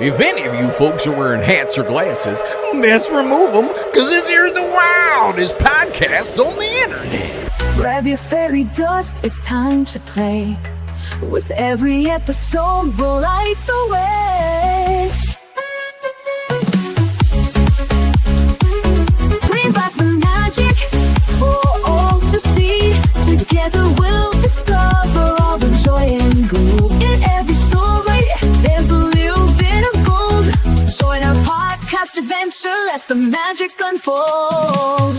If any of you folks are wearing hats or glasses, best remove them, because this here's the wildest podcast on the internet. Grab your fairy dust, it's time to play. With every episode, we'll light the way. Bring back the magic for all to see. Together we'll discover all the joy and gloom. In every story, there's a little bit of gold. Join our podcast adventure, let the magic unfold.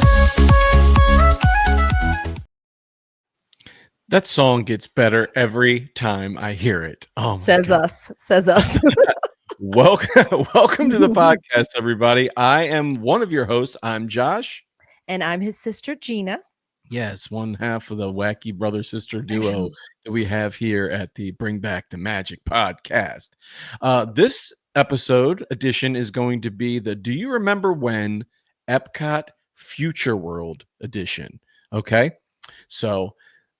That song gets better every time I hear it. Oh, my Says God. us. Welcome to the podcast, everybody. I am one of your hosts. I'm Josh. And I'm his sister, Gina. Yes, one half of the wacky brother-sister duo that we have here at the Bring Back the Magic podcast. This episode edition is going to be the Do You Remember When Epcot Future World edition. Okay, so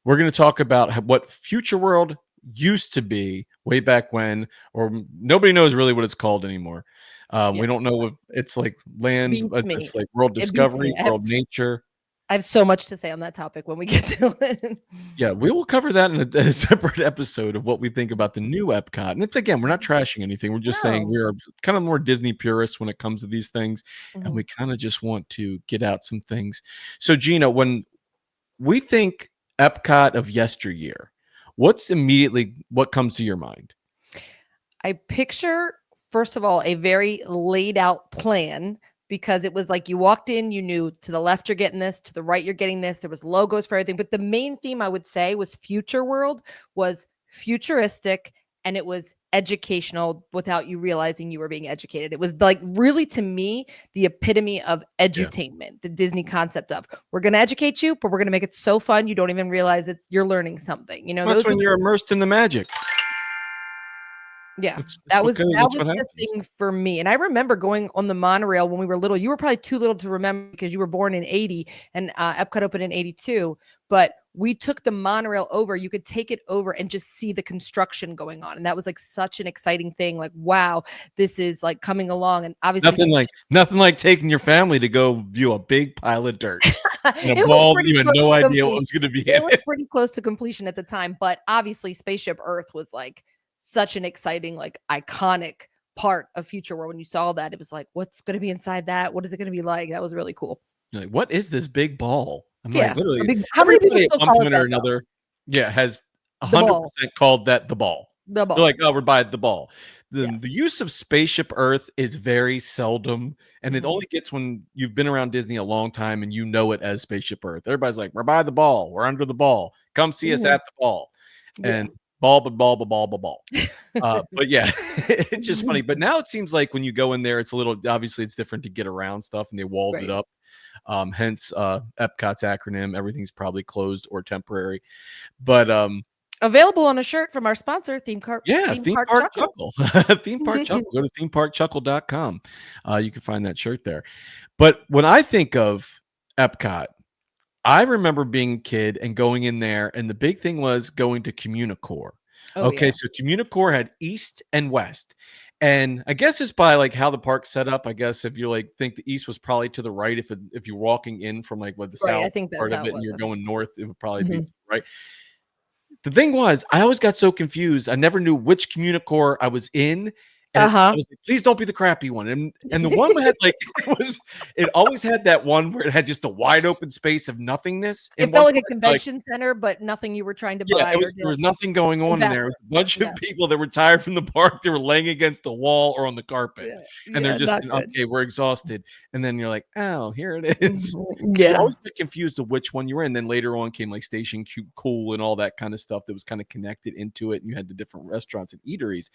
we're going to talk about what Future World used to be way back when, or nobody knows really what it's called anymore. We don't know if it's like land, it's like World Discovery, World Nature. I have so much to say on that topic when we get to it. Yeah, we will cover that in a separate episode of what we think about the new Epcot. And it's, again, we're not trashing anything. We're just saying we are kind of more Disney purists when it comes to these things. Mm-hmm. And we kind of just want to get out some things. So, Gina, when we think Epcot of yesteryear, what comes to your mind? I picture, first of all, a very laid out plan, because it was like you walked in, you knew to the left you're getting this, to the right you're getting this. There was logos for everything. But the main theme I would say was Future World was futuristic, and it was educational without you realizing you were being educated. It was like really, to me, the epitome of edutainment, the Disney concept of we're going to educate you, but we're going to make it so fun you don't even realize you're learning something. You know, that's when you're immersed in the magic. Yeah, that was the thing for me. And I remember going on the monorail when we were little. You were probably too little to remember because you were born in 80 and Epcot opened in 82. But we took the monorail over. You could take it over and just see the construction going on. And that was like such an exciting thing. Like, wow, this is like coming along. And obviously nothing like taking your family to go view a big pile of dirt. And a ball, you had no idea what was going to be in it. It was pretty close to completion at the time. But obviously Spaceship Earth was like such an exciting, like iconic part of Future World. When you saw that, it was like, what's going to be inside that? What is it going to be like? That was really cool. Like, what is this big ball? I'm like, literally, how many people at one point or another, has 100% called that the ball. The ball. They're like, oh, we're by the ball. The use of Spaceship Earth is very seldom, and it only gets when you've been around Disney a long time and you know it as Spaceship Earth. Everybody's like, we're by the ball. We're under the ball. Come see us at the ball. And ball. But yeah, it's just funny. But now it seems like when you go in there, it's a little, obviously it's different to get around stuff, and they walled it up. Hence Epcot's acronym. Everything's probably closed or temporary. But available on a shirt from our sponsor, Theme Park Chuckle. Theme Park Chuckle. Go to themeparkchuckle.com. You can find that shirt there. But when I think of Epcot, I remember being a kid and going in there, and the big thing was going to Communicore. So Communicore had East and West. And I guess it's by like how the park's set up. I guess if you like think the East was probably to the right, if you're walking in from like the south part of it and you're going north, it would probably be right. The thing was, I always got so confused. I never knew which Communicore I was in. And I was like, please don't be the crappy one. And the one had like it always had that one where it had just a wide open space of nothingness. It felt like a convention center, but nothing you were trying to buy. There was nothing going on in there. It was a bunch of people that were tired from the park. They were laying against the wall or on the carpet. And they're just okay, we're exhausted. And then you're like, oh, here it is. So I always get confused of which one you were in. Then later on came like Station Cool and all that kind of stuff that was kind of connected into it. And you had the different restaurants and eateries.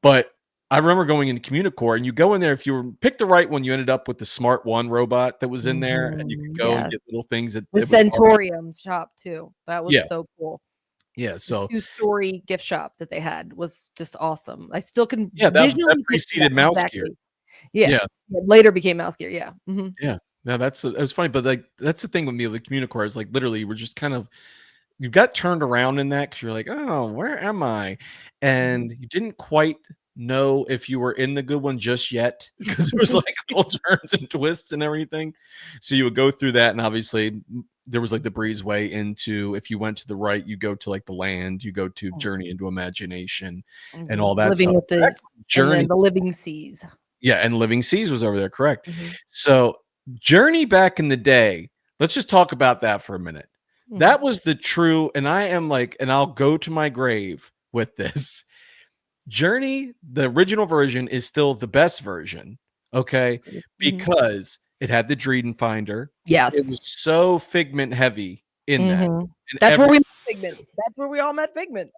But I remember going into Communicore, and you go in there. If you picked the right one, you ended up with the Smart One robot that was in there, and you could go and get little things. The Centurium shop too. That was so cool. Yeah, so the 2-story gift shop that they had was just awesome. I still can. That preceded Mouse Gear. Yeah. Later became Mouse Gear. Yeah. Mm-hmm. Yeah. Now it was funny, but like that's the thing with me. The Communicore is like literally we're just kind of. You got turned around in that because you're like, oh, where am I? And you didn't quite know if you were in the good one just yet because there was like little turns and twists and everything. So you would go through that, and obviously there was like the breezeway into, if you went to the right, you go to like the land, you go to Journey into Imagination and all that Living stuff. with the and then Journey, the living seas. yeah, and Living Seas was over there, correct. Mhm. So Journey back in the day, let's just talk about that for a minute. Mhm. That was the true, and I am like, and I'll go to my grave with this. Journey, the original version, is still the best version, okay? Mhm. Because it had the Dreeden finder. It Yes. was so Figment heavy in that. Mhm. And That's where every we met Figment. That's where we all met Figment.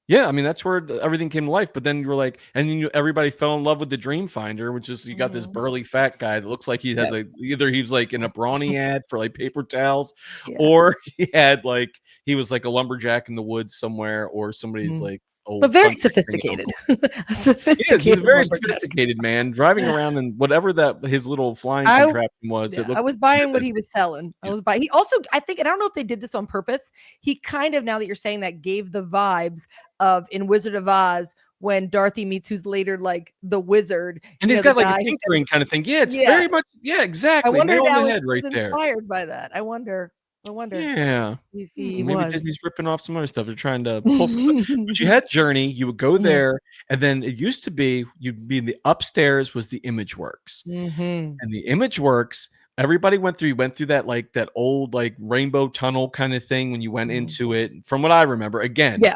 yeah, I mean, that's where everything came to life. But then you were like, and then everybody fell in love with the Dream Finder, which is you got this Mhm. burly fat guy that looks like he has Yep. a, either he's like in a brawny ad for like paper towels, Yeah. or he had like he was like a lumberjack in the woods somewhere, or somebody's Mhm. like But old very country sophisticated. uncle. A He is. He's a sophisticated very lumberjack. sophisticated man driving around in whatever that his little flying I contraption was. It Yeah, I looked was buying what vivid. he was selling. I Yeah. was buying. He also, I think, and I don't know if they did this on purpose. He kind of, now that you're saying that, gave the vibes of in Wizard of Oz when Dorothy meets who's later like the wizard. And You he's know, the got like a guy who does. tinkering kind of thing. Yeah, it's Yeah, very much. Yeah, I exactly. wonder Nail on now the if head he was right there. inspired by that. I wonder. I wonder Yeah. if he Maybe was. Disney's ripping off some other stuff. They're trying to pull from it. But you had Journey, you would go Mhm. there, and then it used to be you'd be in the upstairs was the Image Works. Mhm. And the Image Works, everybody went through that like that old like rainbow tunnel kind of thing when you went Mhm. into it. From what I remember, again, Yeah.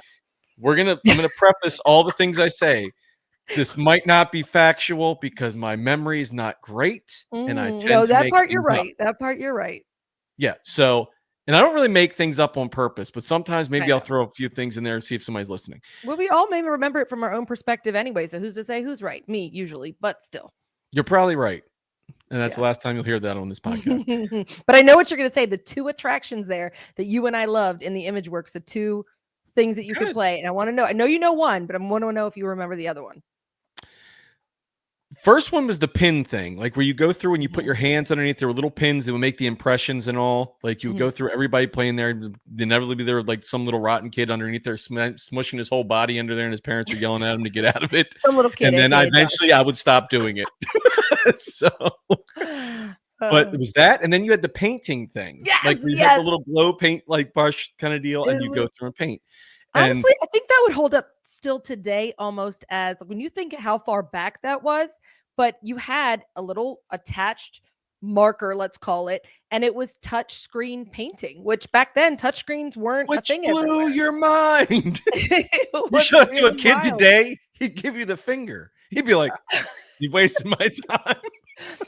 I'm gonna preface all the things I say. This might not be factual because my memory is not great and I tend No, to that make part you're things up. right. That part you're right. Yeah. So, and I don't really make things up on purpose, but sometimes I maybe I'll know. throw a few things in there and see if somebody's listening. Well, we all maybe remember it from our own perspective anyway. So who's to say who's right? Me, usually, but still. You're probably right. And that's the Yeah. last time you'll hear that on this podcast. But I know what you're going to say. The two attractions there that you and I loved in the Image Works, the two things that you could Good. play. And I want to know, I know you know one, but I want to know if you remember the other one. First one was the pin thing, like where you go through and you put Mhm. your hands underneath. There were little pins that would make the impressions and all. Like you would go Mhm. through everybody playing there. And inevitably, there was like some little rotten kid underneath there smushing his whole body under there, and his parents are yelling at him to get out of it. Some little kid, And then I aka Josh. eventually I would stop doing it. So, but it Uh, was that, and then you had the painting thing, yes, like where you had the yes. little glow paint like brush kind of deal, and It you was go through and paint. And honestly, I think that would hold up still today almost as when you think how far back that was, but you had a little attached marker, let's call it, and it was touch screen painting, which back then touch screens weren't a which thing blew everywhere. your mind. It You was show it to a really kid wild. today, he'd give you the finger. He'd be like, "You've wasted my time."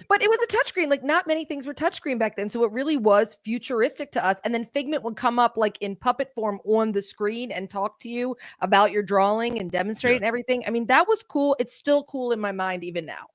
But it was a touchscreen. Like not many things were touchscreen back then. So it really was futuristic to us. And then Figment would come up like in puppet form on the screen and talk to you about your drawing and demonstrate Yeah. and everything. I mean, that was cool. It's still cool in my mind even now.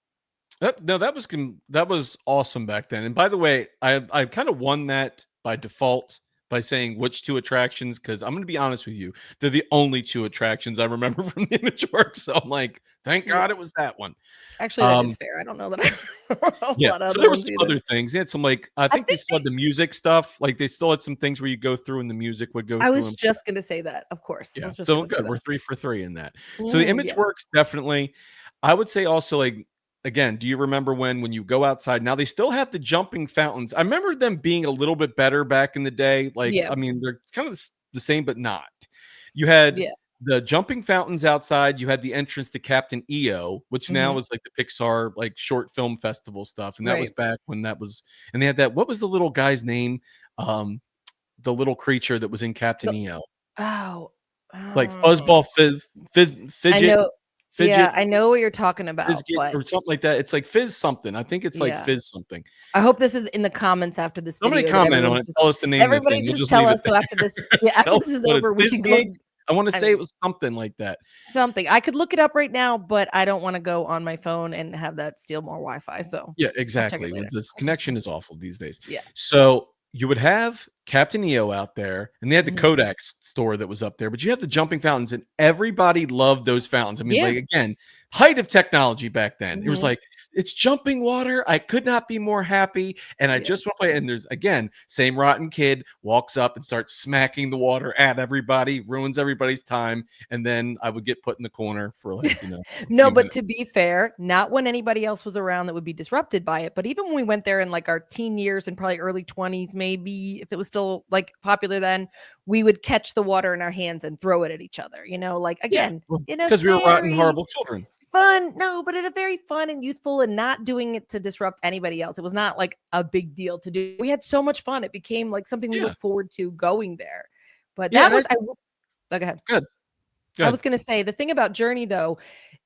No, that was awesome back then. And by the way, I kind of won that by default by saying which two attractions, because I'm going to be honest with you, they're the only two attractions I remember from the Image Works. So I'm like, thank Yeah. God it was that one. Actually, that is fair. I don't know that I remember a Yeah, lot of so other there was ones some either. other things. They had some like I I think they think still had the music stuff. Like they still had some things where you go through and the music would go I through was and just gonna say that, of course. I yeah. was just So gonna say good. We're that. 3 for 3 in that. So the Image Yeah. Works definitely. I would say also like again, do you remember when you go outside now they still have the jumping fountains. I remember them being a little bit better back in the day. Like Yeah. I mean, they're kind of the same but not. You had Yeah. the jumping fountains outside, you had the entrance to Captain EO, which now Mhm. is like the Pixar like short film festival stuff, and that was Right. back when that was and they had that what was the little guy's name? Um, the little creature that was in Captain The EO. Oh. Like Oh. Fuzzball I know. Yeah, Fidget, I know what you're talking about, Fizgit, but or something like that. It's like Fizz something. I think it's like yeah. Fizz something. I hope this is in the comments after this Somebody video that comment on it. Tell us the name of the everybody thing. We'll just just tell leave it us so there. after this yeah, after Tell this us is what it's over, we can go Fizgig? I wanna I say it mean, was something like that. something. I could look it up right now, but I don't wanna go on my phone and have that steal more Wi-Fi, so Yeah, I'll check it exactly. later. This connection is awful these days. Yeah. So you would have Captain EO out there, and they had the Mhm. Kodak store that was up there, but you had the jumping fountains, and everybody loved those fountains. I mean, Yeah. like again, height of technology back then. It was Mhm. like, it's jumping water. I could not be more happy. And I Yeah. just want to play. And there's again, same rotten kid walks up and starts smacking the water at everybody, ruins everybody's time. And then I would get put in the corner for like, a No, few but minutes. to be fair, not when anybody else was around that would be disrupted by it. But even when we went there in like our teen years and probably early 20s, maybe if it was still like popular then, we would catch the water in our hands and throw it at each other, like Yeah. again, in a Because we were rotten, very horrible children. fun, no, but in a very fun and youthful and not doing it to disrupt anybody else. It was not like a big deal to do. We had so much fun. It became like something we Yeah. look forward to going there. But Yeah. that And I was, think go ahead. good. I Good. was gonna say the thing about Journey though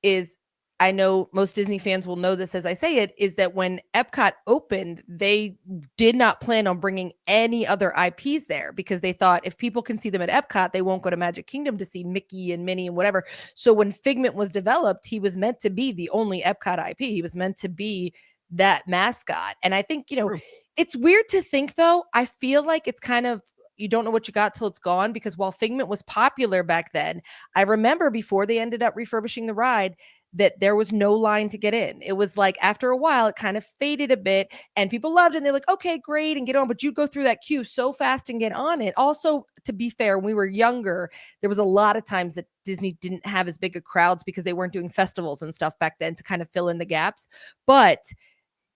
is I know most Disney fans will know this as I say it, is that when Epcot opened, they did not plan on bringing any other IPs there because they thought if people can see them at Epcot, they won't go to Magic Kingdom to see Mickey and Minnie and whatever. So when Figment was developed, he was meant to be the only Epcot IP. He was meant to be that mascot. And I think, True. it's weird to think though. I feel like it's kind of you don't know what you got till it's gone because while Figment was popular back then, I remember before they ended up refurbishing the ride that there was no line to get in. It was like after a while, it kind of faded a bit and people loved it. And they're like, okay, great, and get on. But you go through that queue so fast and get on it. Also, to be fair, when we were younger, there was a lot of times that Disney didn't have as big of crowds because they weren't doing festivals and stuff back then to kind of fill in the gaps. But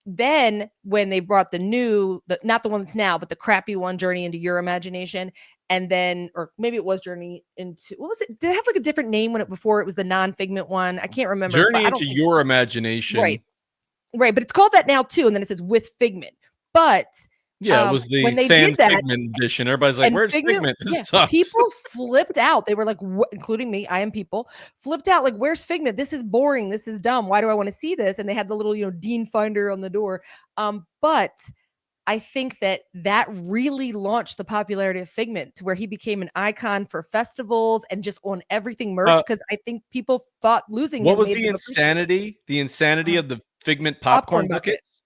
then when they brought not the one that's now, but the crappy one, Journey into Your Imagination, and then, or maybe it was Journey into, what was it? Did it have like a different name before it was the non-Figment one? I can't remember, but Journey I into don't think, your right, imagination. right. But it's called that now too. And then it says with Figment. But Yeah, it was when the they did Sans that, Figment edition. Everybody's like, and "Where's Figment, Figment? yeah, This sucks." people flipped out. They were like, including me, I am people, flipped out like, "Where's Figment? This is boring. This is dumb. Why do I want to see this?" And they had the little, Dean Finder on the door. But I think that really launched the popularity of Figment to where he became an icon for festivals and just on everything merch. Uh, Because I think people thought losing what him was made the them appreciate it. insanity? The insanity Uh, of the Figment Popcorn popcorn bucket. buckets?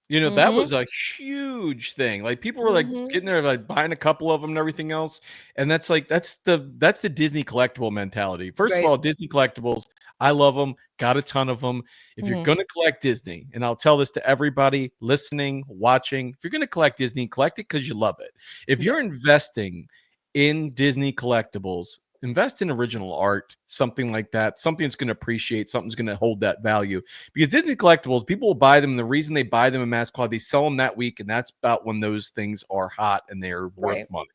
That Mhm, was a huge thing. Like, people were, like, mhm. getting there, like, buying a couple of them and everything else, and that's, like, that's the Disney collectible mentality. First of Right. all, Disney collectibles, I love them. Got a ton of them. If you're Mhm. gonna collect Disney, and I'll tell this to everybody listening, watching, if you're gonna collect Disney, collect it because you love it. If Yeah. you're investing in Disney collectibles, invest in original art, something like that, something that's gonna appreciate, something's gonna hold that value. Because Disney collectibles, people will buy them. And the reason they buy them in mass quantity, they sell them that week, and that's about when those things are hot and they're worth Right. money.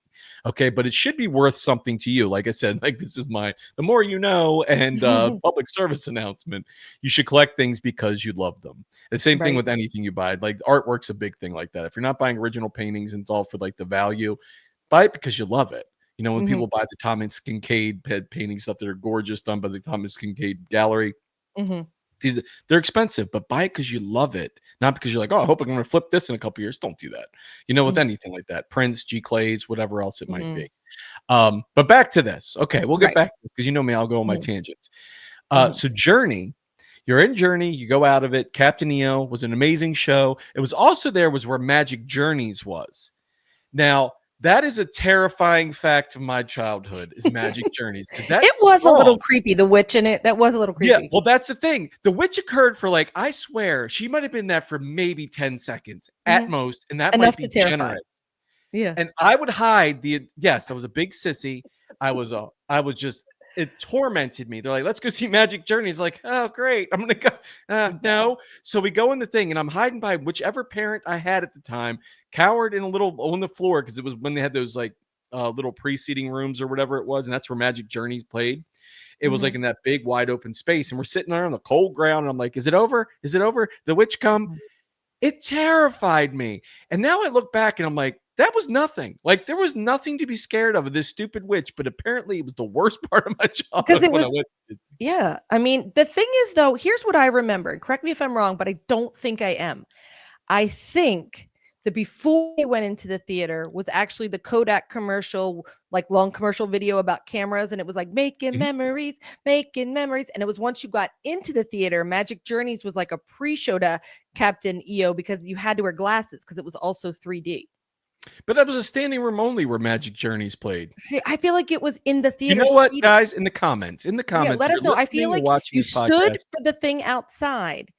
Okay, but it should be worth something to you. Like I said, like, this is my the more you know and public service announcement. You should collect things because you love them. The same thing Right. with anything you buy. Like, artwork's a big thing like that. If you're not buying original paintings and it's all for like the value, buy it because you love it. When Mhm, people buy the Thomas Kincaid paintings stuff that are gorgeous done by the Thomas Kincaid Gallery, mhm, they're expensive, but buy it because you love it, not because you're like, "Oh, I hope I'm gonna flip this in a couple years." Don't do that. With mhm, anything like that, Prince, G Clays, whatever else it might mhm. be. But back to this. Okay, we'll get Right. back to this because you know me, I'll go on my Mhm, tangents. mhm. So Journey, you're in Journey, you go out of it. Captain EO was an amazing show. It was also there was where Magic Journeys was. Now, that is a terrifying fact of my childhood is Magic Journeys because that It was a little song. creepy, the witch in it, that was a little Yeah, creepy. well, that's the thing. The witch occurred for, like, I swear she might have been that for maybe 10 seconds at Mhm. most, and that might Enough to be terrify. generous. Yeah. And I would hide yes, I was a big sissy. I was just it tormented me. They're like, "Let's go see Magic Journeys." Like, "Oh, great. I'm gonna go." No. No. So we go in the thing, and I'm hiding by whichever parent I had at the time, cowered in a little on the floor because it was when they had those, like, little pre-seating rooms or whatever it was, and that's where Magic Journeys played. It was, like, Mhm, in that big wide open space, and we're sitting there on the cold ground, and I'm like, "Is it over? Is it over? The witch come?" mhm. It terrified me. And now I look back and I'm like, that was nothing. Like, there was nothing to be scared of this stupid witch, but apparently it was the worst part of my Because childhood it when I was went to Disney. yeah, I mean, the thing is though, here's what I remember, and correct me if I'm wrong, but I don't think I am. I think that before we went into the theater was actually the Kodak commercial, like long commercial video about cameras, and it was like Mhm. making memories. And it was once you got into the theater, Magic Journeys was like a pre-show to Captain EO because you had to wear glasses because it was also 3D. But that was a standing room only where Magic Journeys played. See, I feel like it was in the You theater know what, seating. guys? In the Yeah, comments, let if us you're know. I feel listening or like watching you this stood podcast, for the thing outside,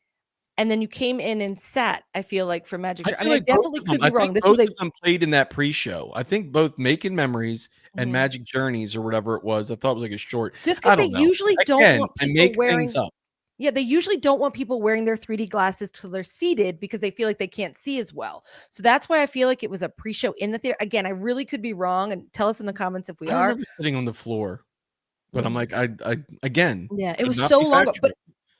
and then you came in and sat, I feel like, for Magic I Jour I feel mean, I like both definitely of them. could I be think wrong. This was both a of them played in that pre-show. I think both Making Memories and mhm. Magic Journeys or whatever it was. I thought it was like a short. Just I because they don't know. usually don't Again, want I people make things wearing up. yeah, they usually don't want people wearing their 3D glasses till they're seated because they feel like they can't see as well. So that's why I feel like it was a pre-show in the theater. Again, I really could be wrong, and tell us in the comments if we I are. remember sitting on the floor, but I'm Mm. like, I again Yeah, it could was not so be long ago, factual.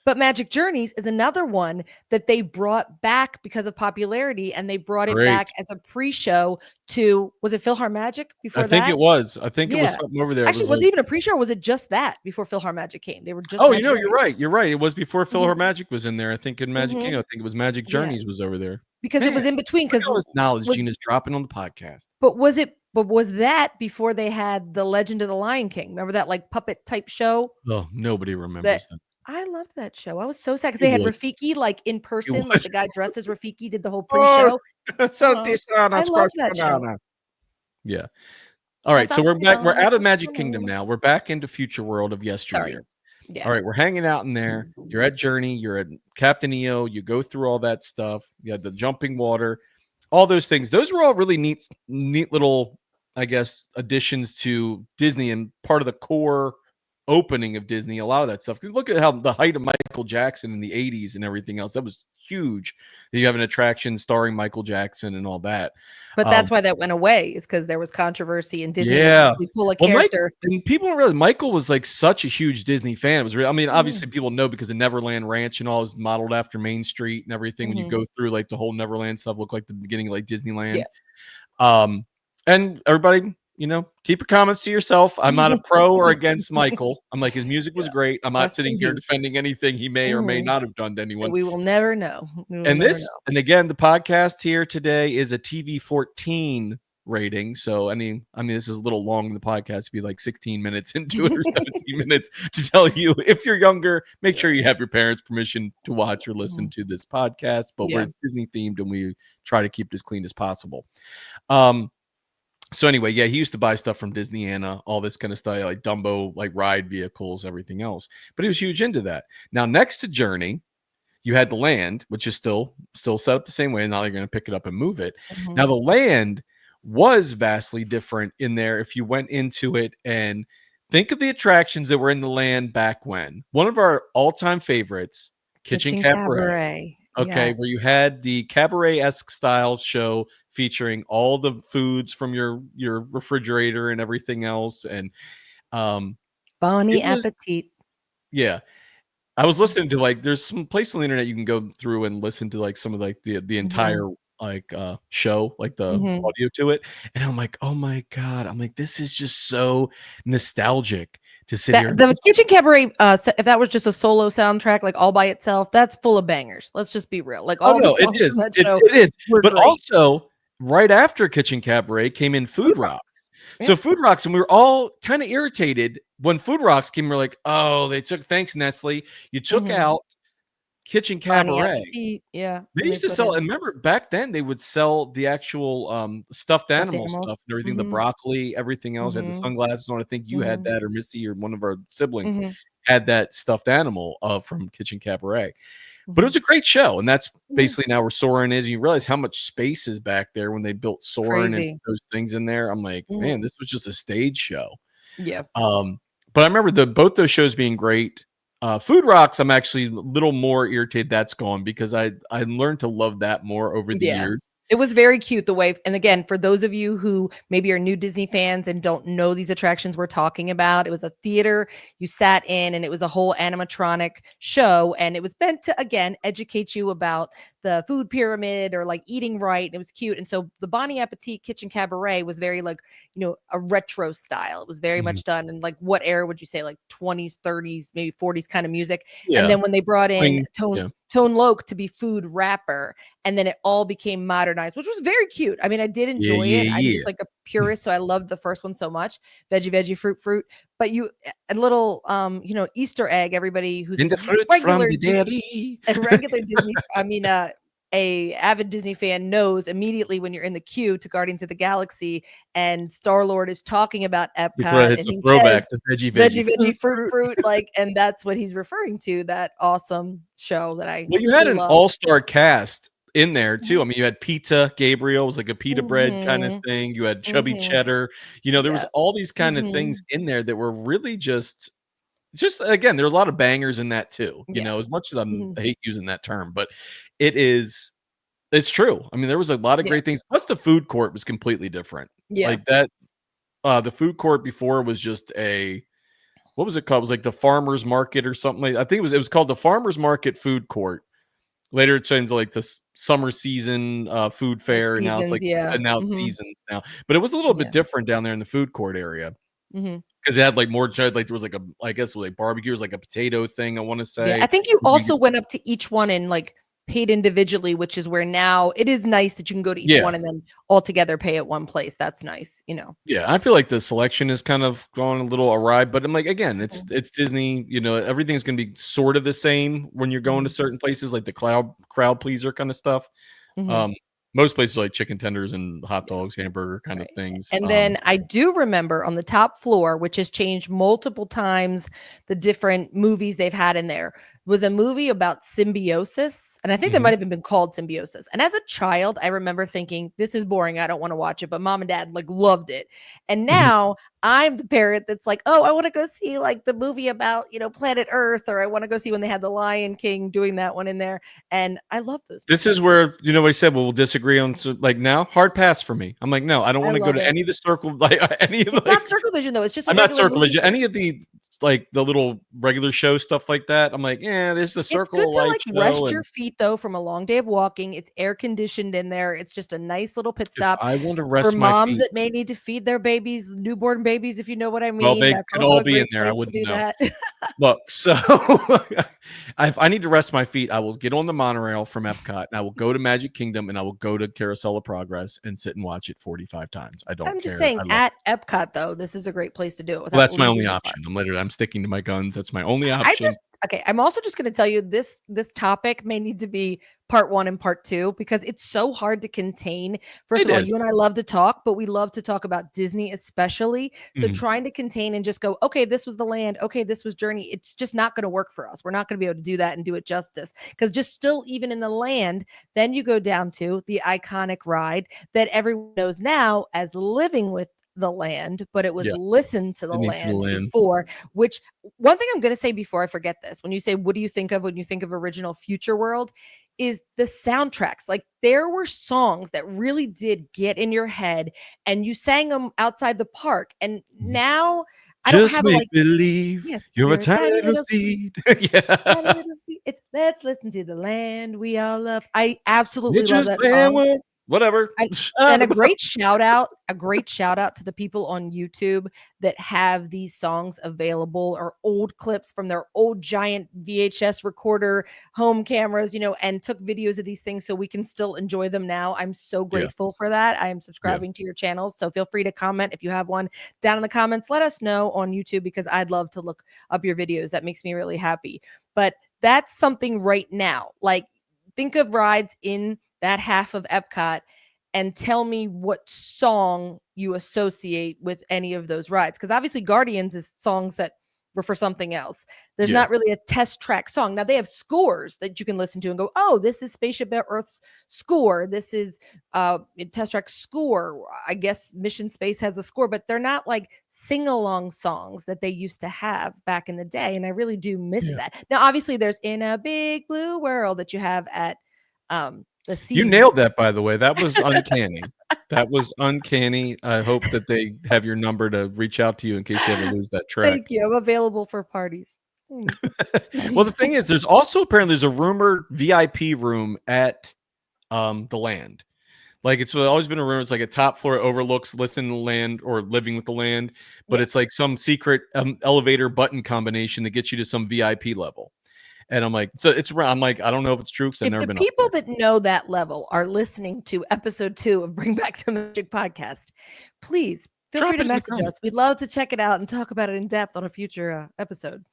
but Magic Journeys is another one that they brought back because of popularity, and they brought it Great. back as a pre-show to was it PhilharMagic I before think that? it was. I think it was Yeah. something over there. It Actually, was was like, it even a pre-show or was it just that before PhilharMagic came? They were just oh, you Magic know, you're Journeys. right. You're right. It was before Mhm, PhilharMagic was in there. I think in Magic Kingdom, mhm. I think it was Magic Yeah, Journeys was over there. because it Man, was in between. look at Because all this knowledge was Gina's dropping on the podcast. but was that before they had The Legend of the Lion King? Remember that, like, puppet type show? Oh, nobody That remembers that. I loved that show. I was so sad because You they had would. Rafiki, like, in You person, like, would. the guy dressed as Rafiki did the whole Oh, pre-show. salty sana, I squash loved that show. banana. Yeah. All right, so we're back. We're out of Magic Kingdom now. We're back into Future World of Sorry. yesteryear. Yeah. All right, we're hanging out in there. You're at Journey. You're at Captain EO. You go through all that stuff. You had the jumping water, all those things. Those were all really neat little, I guess, additions to Disney and part of the core opening of Disney. A lot of that stuff. 'Cause look at how the height of Michael Jackson in the '80s and everything else. That was huge. You have an attraction starring Michael Jackson and all that. But Um, that's why that went away is because there was controversy and Disney would yeah. typically pull a Well, Mike character. and people don't realize Michael was like such a huge Disney fan. It was real. I mean, Mhm, obviously people know because the Neverland Ranch and all is modeled after Main Street and everything. When you mhm. go through like the whole Neverland stuff, look like the beginning of like Yeah. Disneyland. And everybody, keep your comments to yourself. I'm not a pro or against Michael. I'm like his music was Yeah. great. I'm not Rest sitting in here peace. defending anything he may or may Mhm. not have done to And anyone. we will never know. We will And never know. and again, the podcast here today is a TV 14 rating. So I mean, this is a little long in the podcast to be like 16 minutes into it or 17 minutes to tell you if you're younger, make Yeah. sure you have your parents' permission to watch or listen Mhm. to this podcast. But Yeah. it's Disney themed and we try to keep it as clean as possible. Um, so anyway, yeah, he used to buy stuff from Disneyana, all this kind of stuff, like Dumbo, like ride vehicles, everything else. But he was huge into that. Now, next to Journey, you had the land, which is still set up the same way. Now they're going to pick it up and move it. Mhm. Now the land was vastly different in there. If you went into it and think of the attractions that were in the land back when, one of our all-time favorites, Kitchen Kitchen Cabaret. Cabaret. Okay, Yes. where you had the cabaret-esque style show featuring all the foods from your refrigerator and everything else, and Bonnie it was Appetit. yeah. I was Mhm. listening to like there's some place on the internet you can go through and listen to like some of like the Mhm. entire like show, like the Mhm. audio to it. And I'm like, oh my God. I'm like, this is just so nostalgic to sit That here. the Kitchen Cabaret, if that was just a solo soundtrack, like, all by itself, that's full of bangers. Let's just be real. Like, Oh all the no, it songs from is. that It's show it is. were But great. also right after Kitchen Cabaret came in Food Food Rocks. Rocks. Yeah. So Food Rocks, and we were all kind of irritated when Food Rocks came. We're like, oh, they took thanks, Nestle. You took Mhm. out Kitchen Bonnie Cabaret. Appetit, yeah, They and they used to put sell in and remember back then they would sell the actual, stuffed stuffed animal stuff animals. and everything, the Mhm, broccoli, everything else, had the mhm, sunglasses on. I think you had mhm, that or Missy or one of our siblings mhm, had that stuffed animal, from Kitchen Cabaret. But it mhm. was a great show, and that's Yeah, basically now where Soarin' is. You realize how much space is back there when they built Soarin' and crazy. those things in there. I'm like, "Man, Mhm. this was just a stage show." Yeah. But I remember both those shows being great. Food Rocks, I'm actually a little more irritated that's gone because I learned to love that more over the Yeah. years. It was very cute the way and again, for those of you who maybe are new Disney fans and don't know these attractions we're talking about, it was a theater you sat in and it was a whole animatronic show and it was meant to again educate you about the food pyramid or like eating right. And it was cute. And so the Bonnie Appetit Kitchen Cabaret was very like, a retro style. It was very Mhm. much done in like what era would you say like 20s, 30s, maybe 40s kind of music. And Yeah. then when they brought in Swing. Yeah. Tone Loc to be food rapper and then it all became modernized, which was very cute. I mean, I did Yeah, enjoy it. yeah, I'm yeah. just like a purist, so I loved the first one so much. Veggie, veggie, fruit, fruit. But a little Easter egg, everybody who's In a the fruit from regular the Disney dairy. a regular Disney, I mean, a avid Disney fan knows immediately when you're in the queue to Guardians of the Galaxy and Star-Lord is talking about Before Epcot it's and a he says throwback to veggie, veggie, veggie, veggie, fruit, fruit, fruit. fruit, like, and that's what he's referring to, that awesome show that I Well, you had still an love. all-star cast in there too. I Mhm. mean, you had Pizza Gabriel, was like a pita bread kind of Mhm. thing. You had Chubby Mhm. Cheddar. There was Yeah. all these kind of things Mhm. in there that were really just again, there are a lot of bangers in that too. Yeah. As much as Mhm. I hate using that term, but it is it's true. I mean, there was a lot of Yeah. great things. Plus the food court was completely different. Yeah. Like that the food court before was just a what was it called? It was like the farmers market or something like I think it was called the farmers market food court. Later it changed to like this summer season food The fair and now it's seasons, like yeah. and now it's Mhm. seasons now. But it was a little bit Yeah. different down there in the food court area. Mhm. Because it had like more like there was like a I guess it was like barbecue, it was like a potato thing, I want to Yeah, I say. think you You also went up to each one and, like, paid individually, which is where now it is nice that you can go to each Yeah. one and then all together pay at one place. That's nice. Yeah, I feel like the selection is kind of gone a little awry, but I'm like, again, it's Mhm. it's Disney, everything's gonna be sort of the same when you're going to Mhm. certain places, like the crowd pleaser kind of stuff. Mhm. Um, most places are like chicken tenders and hot Yeah. dogs, hamburger kind of Right. things. And then I do remember on the top floor, which has changed multiple times, the different movies they've had in there was a movie about symbiosis. And I think that might Mhm. have even been called Symbiosis. And as a child, I remember thinking, this is boring. I don't want to watch it. But mom and dad like loved it. And now I'm the parent that's like, oh, I want to go see like the movie about planet Earth, or I want to go see when they had the Lion King doing that one in there. And I love those This is movies. where, I said, well, we'll disagree on like now, hard pass for me. I'm like, no, I don't I want to go love to it. any of the circle, like any of It's like not Circle Vision though. It's just a I'm not regular circle movie vision, theater. any of the like the little regular show stuff like that. I'm like, yeah, there's the It's Circle good of to, Life like, show, rest your and feet, though, from a long day of walking. It's air conditioned in there. It's just a nice little pit if stop I want to for rest my moms feet, that may need to feed their babies, newborn babies, if you know what I well, mean. they That's could also all a be in great there. I place to wouldn't do know. that. Look, so if I need to rest my feet, I will get on the monorail from Epcot and I will go to Magic Kingdom and I will go to Carousel of Progress and sit and watch it 45 times. I don't I'm just care. saying, I love at it. Epcot, though, this is a great place to do it Well, without that's my only leaving the park. option. I'm sticking to my guns. That's my only I option. just okay. I'm also just going to tell you this topic may need to be part one and part two because it's so hard to contain. First It of all, you is. and I love to talk, but we love to talk about Disney especially. So Mhm. trying to contain and just go, okay, this was the land, okay, this was Journey. It's just not going to work for us. We're not going to be able to do that and do it justice because just still even in the land, then you go down to the iconic ride that everyone knows now as Living with the Land, but it was Yeah. Listen to the It needs to Land land. before, which one thing I'm going to say before I forget this, when you say, what do you think of when you think of original Future World? Is the soundtracks. Like there were songs that really did get in your head and you sang them outside the park. And Mhm. now I don't Just have a make like, believe yes, you're a you're a tiny tiny little little seed. seed. Yeah. Tiny little seed. It's let's listen to the land we all love. I absolutely love Nature's that plan song. will whatever. And I and don't know. a great shout out to the people on YouTube that have these songs available or old clips from their old giant VHS recorder home cameras and took videos of these things so we can still enjoy them now. I'm so Yeah, grateful for that. I am yeah. subscribing to your channel, so feel free to comment if you have one down in the comments. Let us know on YouTube because I'd love to look up your videos. That makes me really happy. But that's something right now. Like think of rides in that half of Epcot and tell me what song you associate with any of those rides. Because obviously, Guardians is songs that were for something else. There's Yeah. not really a test track song. Now they have scores that you can listen to and go, oh, this is Spaceship Earth's score. This is test track score. I guess Mission Space has a score, but they're not like sing-along songs that they used to have back in the day. And I really do miss Yeah. that. Now, obviously, there's In a Big Blue World that you have at the You nailed seas. that, by the way. That was uncanny. That was uncanny. I hope that they have your number to reach out to you in case you ever lose that Thank track. you. I'm available for parties. Mm. Well, the thing is, there's also apparently there's a rumored VIP room at the land. Like it's always been a rumor. It's like a top floor overlooks Listen to the Land or Living with the Land, but Yeah. it's like some secret elevator button combination that gets you to some VIP level. And I'm like, so it's around. I'm like, I don't know if it's true because I've If never the been up people there. that know that level are listening to episode 2 of Bring Back the Magic podcast, please feel Drop free to it in the message us. comments. We'd love to check it out and talk about it in depth on a future episode.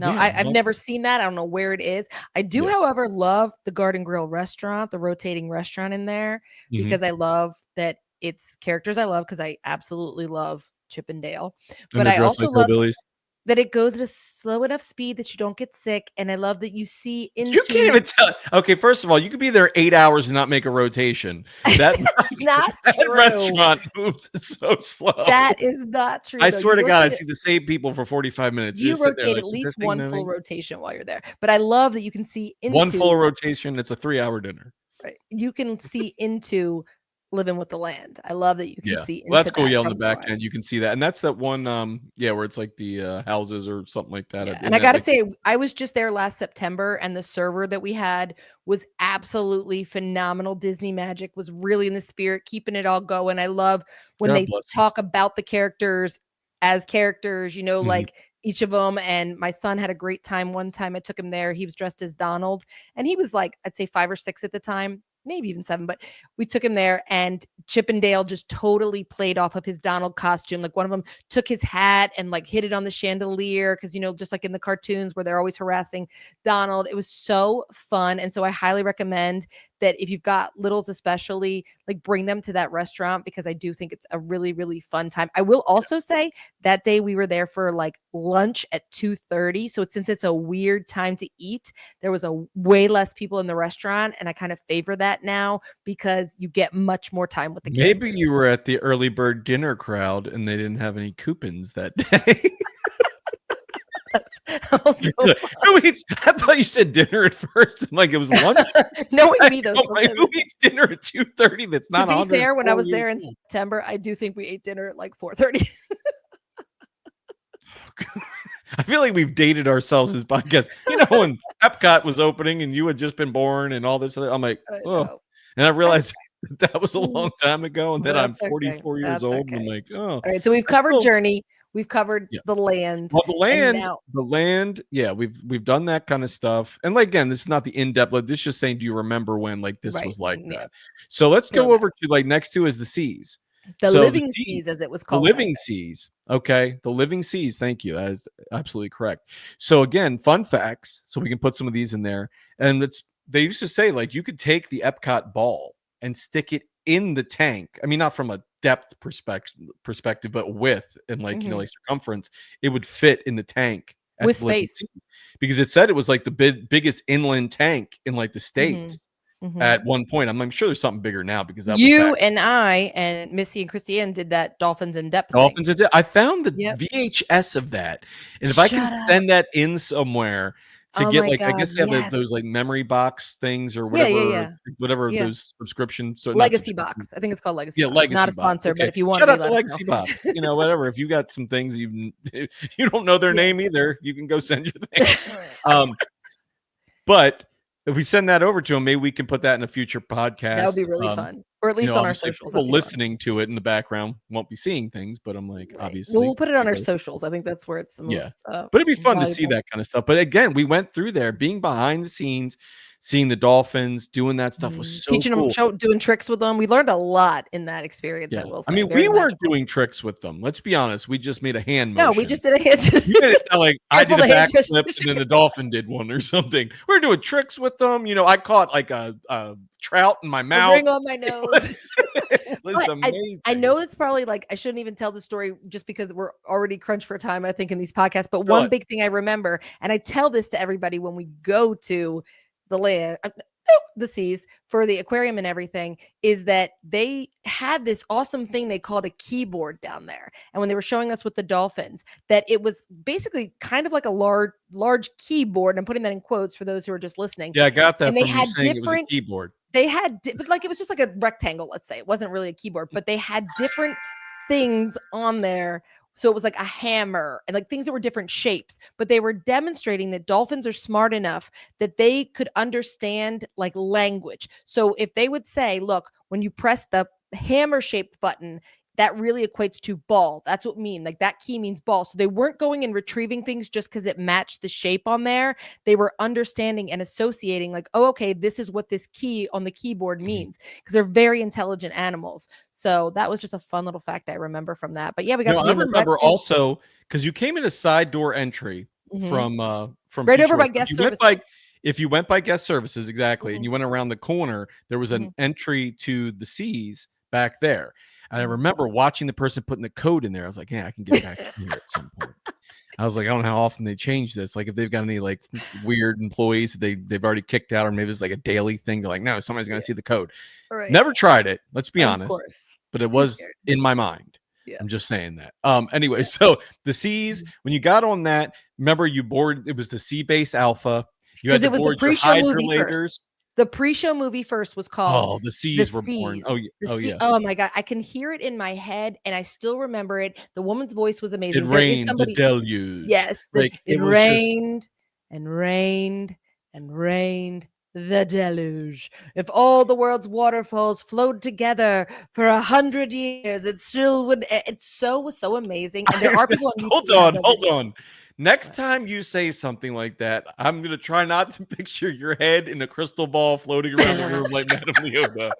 No, Yeah, I've well, never seen that. I don't know where it is. I do, yeah. however, love the Garden Grill restaurant, the rotating restaurant in there, Mhm. because I love that it's characters I love because I absolutely love Chip and Dale. And But they're I dressed also like love hillbillies. that it goes at a slow enough speed that you don't get sick. And I love that you see You can't into even tell. Okay, first of all, you could be there 8 hours and not make a rotation. That not that true. restaurant moves so slow. That is not true, I though. swear to God, I see the same people for 45 minutes. You're You just sitting there rotate like, at "Is this least thing one full moving?" rotation while you're there. But I love that you can see One full into rotation, it's a 3-hour dinner. right, you can see into living with the land. I love that you can Yeah. see Well, into that's cool, that yeah, on the from the back land. end, you can see that, and that's that one, yeah, where it's like the, houses or something like that. Yeah, and Isn't I that gotta like say, I was just there last September, and the server that we had was absolutely phenomenal. Disney magic was really in the spirit, keeping it all going. I love when God they bless him. talk about the characters as characters, Mhm. like each of them. And my son had a great time. One time I took him there. He was dressed as Donald, and he was like, I'd say 5 or 6 at the time, maybe even 7. But we took him there, and Chip and Dale just totally played off of his Donald costume. Like one of them took his hat and like hit it on the chandelier because just like in the cartoons where they're always harassing Donald. It was so fun, and so I highly recommend that if you've got littles, especially, like bring them to that restaurant because I do think it's a really really fun time. I will also say that day we were there for like lunch at 2:30, so since it's a weird time to eat, there was a way less people in the restaurant, and I kind of favor that now because you get much more time with the Maybe characters. you were at the early bird dinner crowd and they didn't have any coupons that day. That's also You're like, "Who eats" I thought you said dinner at first, and like it was lunch. knowing Like, me though, I'm like, "Who sometimes eats dinner at 2:30 that's to not be fair, when I 104 was years there in old?" September, I do think we ate dinner at like 4:30. I feel like we've dated ourselves as podcast. When Epcot was opening and you had just been born and all this other, I'm like, I "Oh," know. and I That's realized that was a mm, long time ago, and then I'm that's okay. 44 years That's old, and I'm okay. like, "Oh, All right, so we've I covered still." Journey, we've covered Yeah. the land, Well, and now yeah, we've done that kinda stuff, and, like, again, this is not the in-depth, like, this is just saying, do you remember when, like, this right, was like yeah, that? So let's go over throwback. to, like, next to is the seas. The So the Living seas Seas, as it was the called back living seas, okay? The living seas, thank you, that is absolutely correct. So, again, fun facts, so we can put some of these in there, and they used to say, like, you could take the Epcot ball and stick it in the tank. I mean, not from a depth perspective, but width and, then. like, Mhm. like, circumference, it would fit in the tank at With the living space. seas because it said it was, like, the biggest inland tank in, like, the Mhm. States Mhm. at one point. I'm sure there's something bigger now because that was You back. and I and Missy and Christiane did that Dolphins in Depth thing. Dolphins a I found the Yep. VHS of that, and if I can Shut up. send that in somewhere to Oh get, my like, I god, guess they have yes. those, like, memory box things or Yeah, yeah, whatever yeah. Yeah. subscription, so not Legacy subscription. Box. I think it's called Legacy Yeah, Box. Not Legacy a Box, sponsor, but okay. if you want to Shout be, out to let us know. Legacy Box, whatever, if you got some things you don't know their Yeah. name either, you can go send your thing. Um, but if we send that over to them, maybe we can put that in a future That would be podcast. really fun. Or at least on our Obviously, socials, that'd people be fun. listening to it in the background won't be seeing things, but I'm like, Right. Well, obviously, we'll put it on our people. socials. I think that's where it's the Yeah. most, But it'd be fun to see valuable. that kind of stuff. But again, we went through there, being behind the scenes, seeing the dolphins, doing that stuff was Mhm. so Teaching them, cool. doing tricks with them. We learned a lot in that experience, Yeah. I will I say. mean, Very we weren't magical. doing tricks with them. Let's be honest. We just made a hand No, we motion. just did a hand You made it sound like I careful did a the hand backflip gesture. and then the dolphin did one or something. We're doing tricks with them. I caught like a trout in my A mouth. ring on my It nose. was, it was But I amazing. know it's probably like I shouldn't even tell the story just because we're already crunched for time, I think, in these podcasts. But Tell one it. big thing I remember, and I tell this to everybody when we go to the land, the seas for the aquarium and everything, is that they had this awesome thing they called a keyboard down there. And when they were showing us with the dolphins, that it was basically kind of like a large keyboard. And I'm putting that in quotes for those who are just listening. Yeah, I got that And they from you had saying it was a different keyboard. but like it was just like a rectangle, let's say. It wasn't really a keyboard, but they had different things on there. So it was like a hammer and like things that were different shapes, but they were demonstrating that dolphins are smart enough that they could understand like language. So if they would say, look, when you press the hammer shaped button, that really equates to ball. That's what it mean. Like that key means ball. So they weren't going and retrieving things just because it matched the shape on there. They were understanding and associating like, oh, okay, this is what this key on the keyboard Mhm. means because they're very intelligent animals. So that was just a fun little fact I remember from that. But yeah, we got to be I in the remember wetsuit. also because you came in a side door entry Mhm. from Right Future over by World. guest services. If you went by guest services, exactly, and Mhm, you went around the corner, there was an mhm, entry to the seas back there. And I mhm. remember watching the person putting the code in there. I was like, "Yeah, I can get back in here at some point." I was like, "I don't know how often they change this. Like, if they've got any like weird employees that they've already kicked out, or maybe it's like a daily thing. They're like, no, somebody's gonna Yeah, see the code." right. Never tried it. Let's be Of honest, course. but it Too was scared. in my mind. Yeah, I'm just saying that. Anyway, yeah. so the C's, Mhm. when you got on that, remember you board it was the Sea Base Alpha. You had 'Cause to it was the board your pre-show movie first. hydrolators. The pre-show movie first was called Oh, the The C's were born. Seas. Oh, yeah. The Oh, Sea yeah. Oh my god, I can hear it in my head, and I still remember it. The woman's voice was It amazing. There is rained, the somebody deluge. Yes, Like, it it was just rained and rained and rained, the deluge. If all the world's waterfalls flowed together for 100 years, it still would it's so amazing, and there are people on YouTube hold that have on, that hold video. on. Next What? time you say something like that, I'm gonna try not to picture your head in a crystal ball floating around the room like Madame Leota.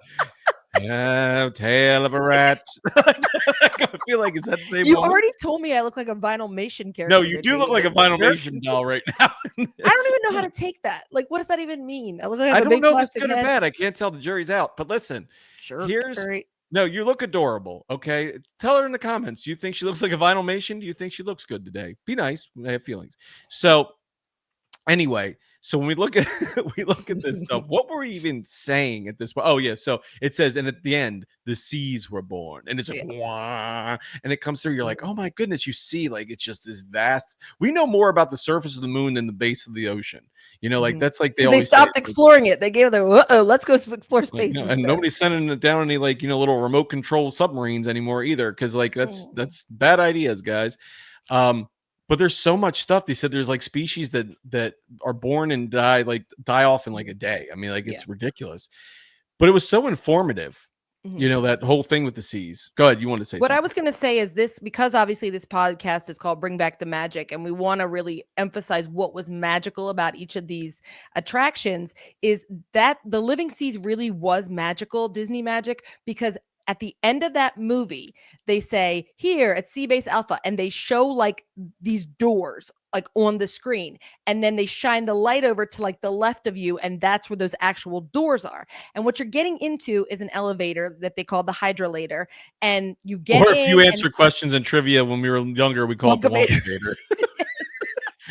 Tail of a rat. I feel like is that the same You woman? already told me I look like a Vinylmation No, character you do today, look like a you jerk. Vinylmation doll right now in I don't this. even know how to take that. Like, what does that even mean? I look like I have I a don't big know if it's plastic good or head? bad. I can't tell. The jury's out. But listen, Jerk, here's alright. no, you look adorable. Okay. Tell her in the comments. Do you think she looks like a Vinylmation? Do you think she looks good today? Be nice. I have feelings. So anyway, so when we look at we look at this stuff, what were we even saying at this point? Oh yeah, so it says, and at the end, the seas were born, and it's like, Yeah, wah, and it comes through. You're like, mhm. oh my goodness, you see, like it's just this vast. We know more about the surface of the moon than the base of the ocean. You know, like Mhm. that's like they 'Cause they always say. stopped exploring it. They gave their, "Uh-oh, let's go explore Like, space no, and instead." nobody's sending it down any like little remote control submarines anymore either, because like Mm, that's bad ideas, guys. Um, but there's so much stuff. They said there's like species that are born and die off in like a mhm. day. I mean, like Yeah. it's ridiculous. But it was so informative. Mhm. That whole thing with the seas. Go ahead. You want to say What I something? was gonna say is this, because obviously this podcast is called Bring Back the Magic, and we wanna really emphasize what was magical about each of these attractions, is that the Living Seas really was magical, Disney magic, because at the end of that movie, they say, "Here at Seabase Alpha," and they show, like, these doors, like, on the screen, and then they shine the light over to, like, the left of you, and that's where those actual doors are, and what you're getting into is an elevator that they call the hydrolator, and you get Or if you in and answer questions in trivia when we were younger, we call it the Wonkavator. Wonkavator. Yes.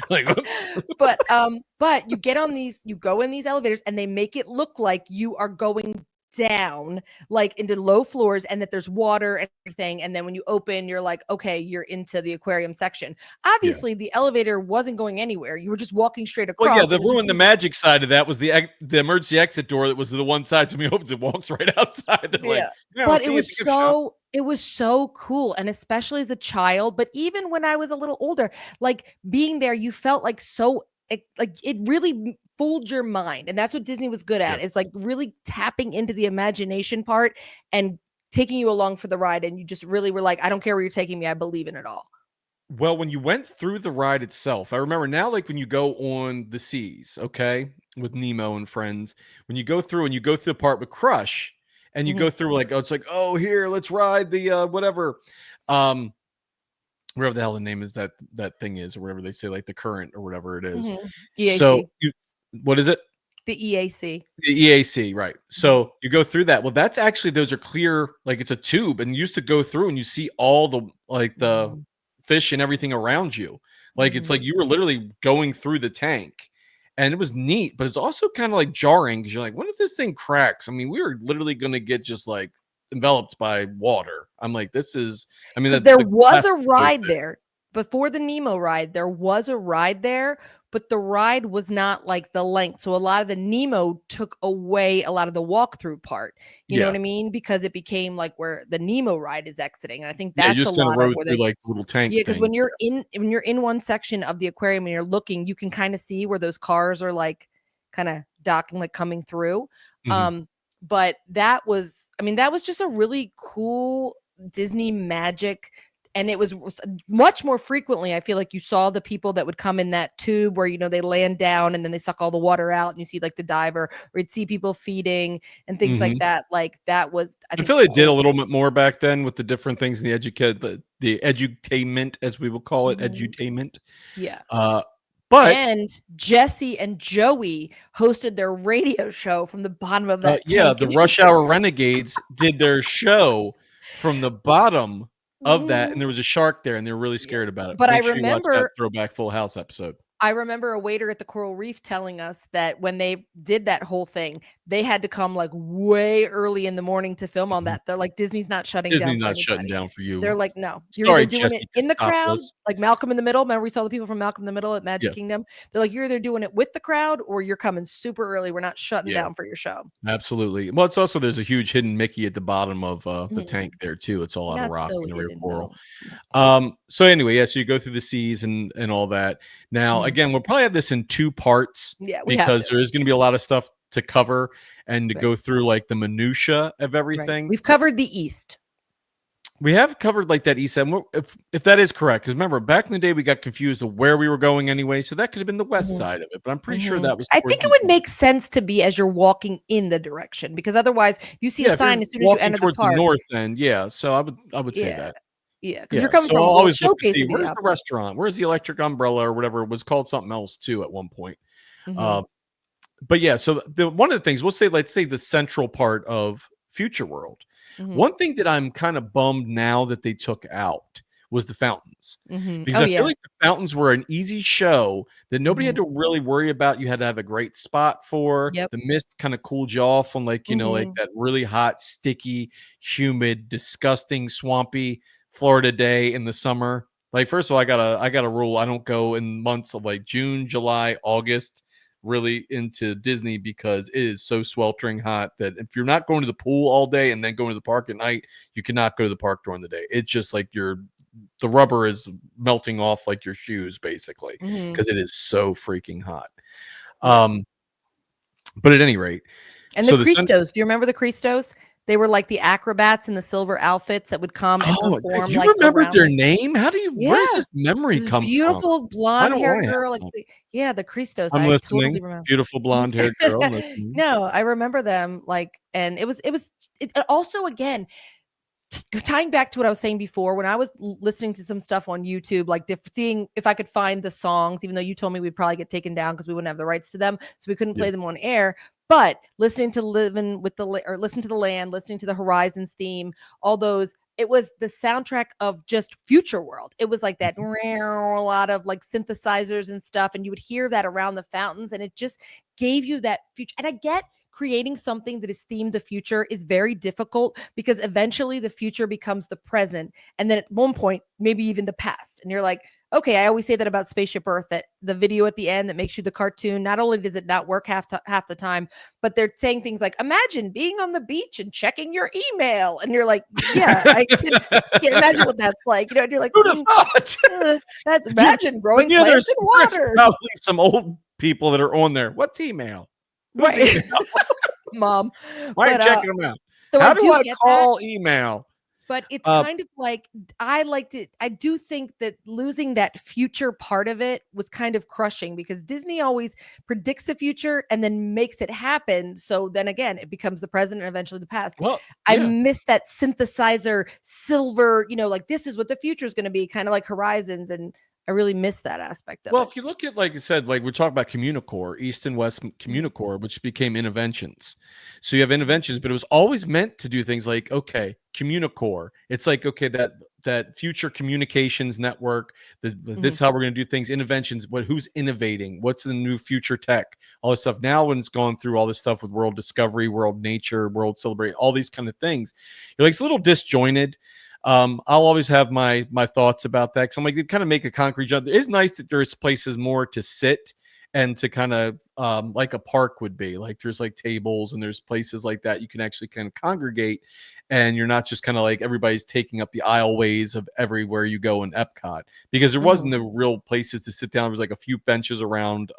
Like, oops. But you get on these, you go in these elevators, and they make it look like you are going down, like, into low floors, and that there's water and everything, and then when you open, you're like, "Okay, you're into the aquarium section." Yeah. Obviously, the elevator wasn't going anywhere. You were just walking straight Well, yeah, across. It the was just ruin the magic side of that was the emergency exit door that was the one side somebody opens and walks right outside. They're like, Yeah. "Yeah, I'll But see you at the gift shop." it was so cool, and especially as a child, but even when I was a little older, like, being there, you felt like so like, it really fooled your mind, and that's what Disney was good Yeah. at. It's, like, really tapping into the imagination part and taking you along for the ride, and you just really were like, "I don't care where you're taking me, I believe in it all." Well, when you went through the ride itself, I remember now, like when you go on the seas, okay, with Nemo and friends, when you go through and you go through the part with Crush, and you go Mhm, through like, oh, it's like, oh, here, let's ride the whatever, um, whatever the hell the name is that thing is, or whatever they say, like the current or whatever it is. mhm. So EAC. you, what is it? The EAC. The EAC, right. Mhm, So you go through that. Well, that's actually those are clear, like it's a tube, and you used to go through and you see all the like the mhm, fish and everything around you. Like it's mhm. like you were literally going through the tank. And it was neat, but it's also kind of like jarring because you're like, what if this thing cracks? I mean, we were literally gonna get just like enveloped by water. I'm like, this is I mean, 'Cause that there the was glass a is so ride thick. there. Before the Nemo ride, there was a ride there, but the ride was not like the length. So a lot of the Nemo took away a lot of the walkthrough part. You know what Yeah. I mean? Because it became like where the Nemo ride is exiting. And I think Yeah, you that's a just kind of lot of rode where through they like little tank yeah, because things. when you're in one section of the aquarium and you're looking, you can kind of see where those cars are like kind of docking, like coming through. Mhm. Um, but that was, I mean, that was just a really cool Disney magic. And it was much more frequently. I feel like you saw the people that would come in that tube where, they land down and then they suck all the water out and you see like the diver, or you'd see people feeding and things like Mhm. that. Like that was, I I think, feel they did a little bit more back then with the different things in the edutainment, as we will call it, Mhm. edutainment. Yeah. Uh, But And Jesse and Joey hosted their radio show from the bottom of that yeah, tank. the Rush Hour Renegades did their show from the bottom of that, and Mhm. there was a shark there, and they were really Yeah. scared about it. But Make sure you watch that Throwback Full House episode. I remember a waiter at the Coral Reef telling us that when they did that whole thing, they had to come like way early in the morning to film on Mhm. that. They're like, Disney's not shutting down Disney's for not shutting anybody. down for you. They're like, no, you're either Sorry, doing it Jesse in the crowd, Christopoulos. like Malcolm in the Middle. Remember, we saw the people from Malcolm in the Middle at Magic Yeah, Kingdom. They're like, you're either doing it with the crowd or you're coming super early. We're not shutting yeah. down for your show. Absolutely. Well, it's also there's a huge hidden Mickey at the bottom of, the Mhm. tank there too. It's all out of Not rock so and a real hidden, coral. no. Not quite. So anyway, yeah, so you go through the seas and all that. Now, Mhm. again, we'll probably have this in 2 parts Yeah, we have because to. there is gonna be a lot of stuff to cover and to Right. go through, like, the minutia of Right. everything. We've covered the East. We have covered, like, that east side. If that is correct, because remember, back in the day, we got confused of where we were going anyway, so that could have been the west Mhm. side of it, but I'm pretty sure Mhm. that was I towards think it the would east. make sense to be as you're walking in the direction because otherwise you see a Yeah, if you're sign as soon as you walking enter the towards the park. north end, yeah, so I would say Yeah. that. Yeah, because Yeah, you're coming so from I'll a little always look to showcase see in the where's the outside. restaurant, where's the electric umbrella or whatever. It was called something else too at one point. Mhm, Uh, but yeah, so the one of the things we'll say, let's say the central part of Future World. mhm, One thing that I'm kind of bummed now that they took out was the fountains. mhm. Because Oh, I feel yeah. like the fountains were an easy show that nobody had Mhm. to really worry about. You had to have a great spot for. Yep. The mist kind of cooled you off on like, like Mhm. that really hot, sticky, humid, disgusting, swampy Florida day in the summer. Like, first of all, I got a rule. I don't go in months of like June, July, August really into Disney because it is so sweltering hot that if you're not going to the pool all day and then going to the park at night, you cannot go to the park during the day. It's just like the rubber is melting off like your shoes basically Mhm. because it is so freaking hot. Yeah. Um, but at any rate, And the so the cen Christos, do you remember the Christos? They were like the acrobats in the silver outfits that would come and Oh, perform, you like, remembered around their the. name? Where does Yeah. this memory This come from? beautiful Why don't blonde-haired I have girl, like that? the yeah, the Christos, I'm I totally listening. remember. Beautiful blonde-haired girl, I'm listening. No, I remember them, like and it also, again, tying back to what I was saying before, when I was listening to some stuff on YouTube, like seeing if I could find the songs, even though you told me we'd probably get taken down because we wouldn't have the rights to them, so we couldn't Yeah. play them on air. But listening to Living with the or listen to the Land, listening to the Horizons theme, all those, it was the soundtrack of just Future World. It was like that Mhm. a lot of like synthesizers and stuff, and you would hear that around the fountains, and it just gave you that future. And I get creating something that is themed the future is very difficult because eventually the future becomes the present. And then at one point, maybe even the past. And you're like, okay, I always say that about Spaceship Earth, that the video at the end that makes you the cartoon, not only does it not work half the time, but they're saying things like, imagine being on the beach and checking your email. And you're like, yeah, I can't imagine what that's like. And you're like, Who'd have thought? that's Yeah, imagine but growing yeah, plants in there's water. probably some old people that are on there. What's email? Who's Right. email? Mom. Why are you But checking them out? so I How do do I get that. call email? But it's Uh, kind of like I do think that losing that future part of it was kind of crushing because Disney always predicts the future and then makes it happen. So then again, it becomes the present and eventually the past. well, I yeah. miss that synthesizer silver, like this is what the future is going to be, kind of like Horizons. And I really miss that aspect of Well, it. if you look at, like I said, like we're talking about Communicore, East and West Mhm. Communicore, which became Interventions. So you have Interventions, but it was always meant to do things like, okay, Communicore. It's like, okay, that future communications network. This Mhm. is how we're going to do things. Interventions. Who's innovating? What's the new future tech? All this stuff. Now, when it's gone through all this stuff with World Discovery, World Nature, World Celebrate, all these kind of things, you're like it's a little disjointed. I'll always have my thoughts about that because I'm like, they kind of make a concrete jump. It is nice that there's places more to sit and to kind of like a park would be. Like there's like tables and there's places like that you can actually kind of congregate, and you're not just kind of like everybody's taking up the aisleways of everywhere you go in Epcot because there wasn't Mhm. the real places to sit down. There was like a few benches around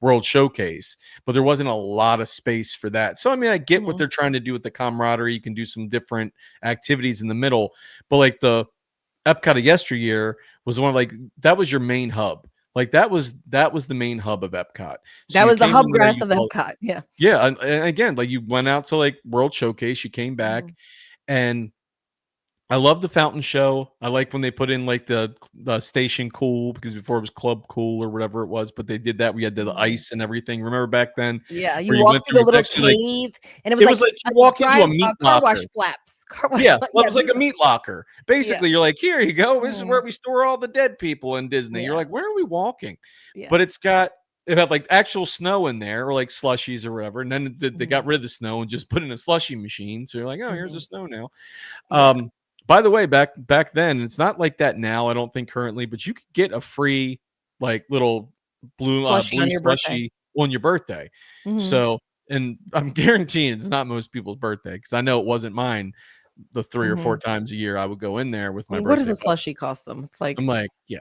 World Showcase, but there wasn't a lot of space for that. So I mean, I get what Mhm. they're trying to do with the camaraderie. You can do some different activities in the middle, but like the Epcot of yesteryear was the one like that was your main hub. Like that was the main hub of Epcot. So That you was the came hub in there, grass you of felt Epcot. Yeah. yeah, and again, like you went out to like World Showcase, you came back, Mhm. and I love the fountain show. I like when they put in like the station cool, because before it was club cool or whatever it was, but they did that. We had the Mhm. ice and everything. Remember back then Yeah, you where you walk went through through, the it was little actually like, cave, and it was it was like like a you walked into a drive meat car wash locker. flaps. Car wash Yeah, fla well, it yeah, was like meat a meat locker. yeah. Basically, you're like, "Here you go. This is where Mhm. we store all the dead people in Disney." You're Yeah, like, "Where are we walking?" yeah. But it had like actual snow in there, or like slushies or whatever, and then they got Mhm, rid of the snow and just put in a slushy machine. So you're like, "Oh, here's the mhm. snow now." Yeah. Um, by the way, back then, it's not like that now, I don't think currently, but you could get a free like little Slushie blue on your birthday. slushy on your birthday. Mhm, So, and I'm guaranteeing it's not most people's birthday, because I know it wasn't mine. The 3 or 4 mhm. times a year I would go in there with my What does birthday a buddy. slushie cost them? It's I'm like like, yeah,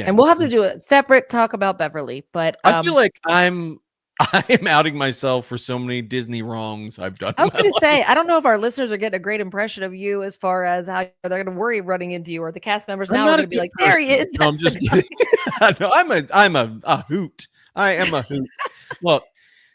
and again, we'll have to do a separate talk about Beverly, but, I feel like I am outing myself for so many Disney wrongs I've done I in was my gonna life. say, I don't know if our listeners are getting a great impression of you as far as how they're gonna worry running into you, or the cast members I'm now are not a gonna be good like, "There he person. is, No, I'm that's the just guy." kidding. No, I'm a hoot. I am a hoot. Look,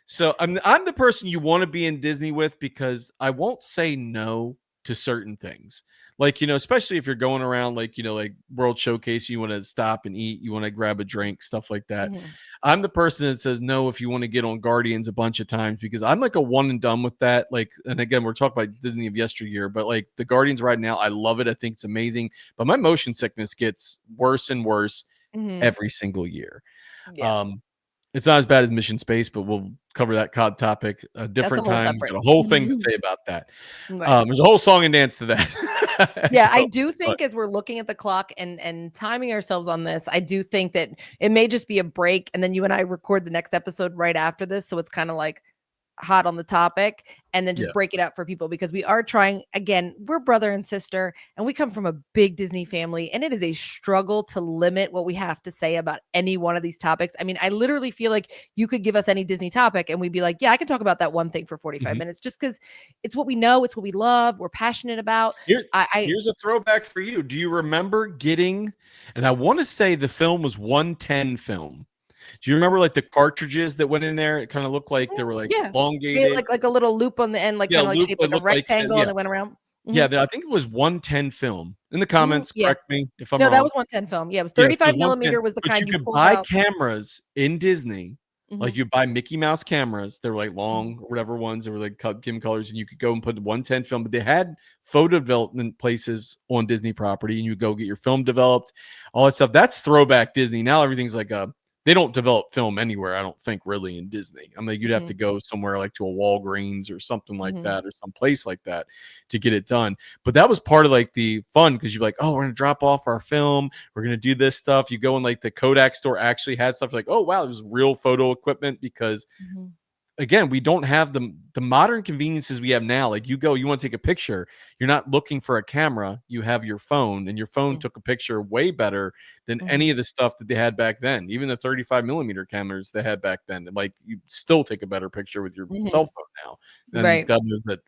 so I'm the person you want to be in Disney with, because I won't say no to certain things. Like, especially if you're going around like, like World Showcase, you want to stop and eat, you want to grab a drink, stuff like that. Mhm, I'm the person that says no if you want to get on Guardians a bunch of times, because I'm like a one and done with that. Like, and again, we're talking about Disney of yesteryear, but like the Guardians right now, I love it. I think it's amazing. But my motion sickness gets worse and worse mhm. every single year. Yeah, Um, it's not as bad as Mission Space, but we'll cover that COD topic a that's a different whole time. We've separate got a whole thing to say about that. right. There's a whole song and dance to that. Yeah, I So, do but think as we're looking at the clock and timing ourselves on this, I do think that it may just be a break, and then you and I record the next episode right after this, so it's kinda like hot on the topic, and then just yeah. break it up for people because we are trying again, we're brother and sister, and we come from a big Disney family, and it is a struggle to limit what we have to say about any one of these topics. I mean, I literally feel like you could give us any Disney topic and we'd be like, "Yeah, I can talk about that one thing for 45 Mhm. minutes," just because it's what we know, it's what we love, we're passionate about. Here I here's a throwback for you. Do you remember getting, and I wanna say the film was 110 film. Do you remember, like, the cartridges that went in there? It kinda looked like they were, like, yeah. Yeah, elongated. like a little loop on the end, like, Yeah, kinda like loop shaped it like a looked like, rectangle and yeah. it went around. Yeah, Mhm, I think it was 110 film. In the mhm, comments, yeah. correct me if I'm No, that wrong. was 110 film. Yeah, it was Yes, it 35 was 110, millimeter was the but you kind you could pulled buy out. cameras in Disney, like, Mhm, you buy Mickey Mouse cameras, they were, like, mhm, long or whatever ones, they were, like, Kim colors, and you could go and put the 110 film, but they had photo development places on Disney property, and you go get your film developed, all that stuff. That's throwback Disney. Now everything's like a they don't develop film anywhere, I don't think, really, in Disney. I mean, you'd have to mhm, go somewhere like to a Walgreens or something like mhm, that, or some place like that to get it done. But that was part of, like, the fun, because 'cause you're like, "Oh, we're gonna drop off our film. We're gonna do this stuff." You go in, like, the Kodak store actually had stuff like, "Oh, wow, it was real photo equipment," because mhm, again, we don't have the modern conveniences we have now. Like, you go, you want to take a picture, you're not looking for a camera, you have your phone, and your phone mm, took a picture way better than any mhm, of the stuff that they had back then. Even the 35 millimeter cameras they had back then, like, you still take a better picture with your cell mhm. phone now. And Right. God knows that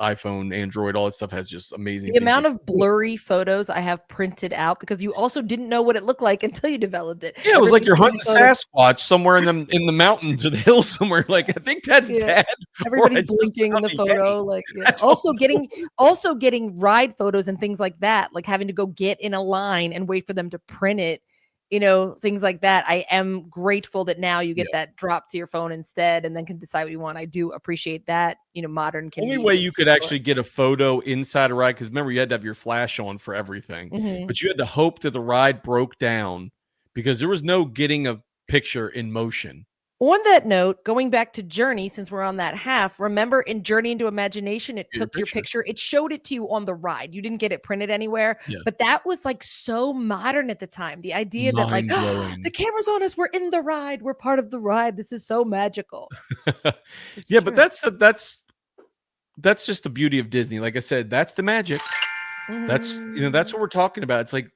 iPhone, Android, all that stuff has just amazing The things amount they of can do. blurry photos I have printed out because you also didn't know what it looked like until you developed it. Yeah, it was like Everybody you're sends me hunting a photos. Sasquatch somewhere in the mountains or the hills somewhere. Like, I think that's Yeah. dad, or I Everybody's just blinking in found the a Yeti. photo, like, yeah. I don't know. Also getting ride photos and things like that, like having to go get in a line and wait for them to print it, things like that. I am grateful that now you get Yeah. that drop to your phone instead and then can decide what you want. I do appreciate that, modern Only way you convenience could for sure. actually get a photo inside a ride, because remember, you had to have your flash on for everything, Mhm. but you had to hope that the ride broke down, because there was no getting a picture in motion. On that note, going back to Journey, since we're on that half, remember in Journey into Imagination, it Get your took your picture. picture, it showed it to you on the ride. You didn't get it printed anywhere, Yeah. but that was like so modern at the time. The idea that, like, Mind the blowing. camera's on us, we're in the ride, we're part of the ride. This is so magical. It's Yeah, but true. that's just the beauty of Disney. Like I said, that's the magic. That's Mhm. what we're talking about. It's like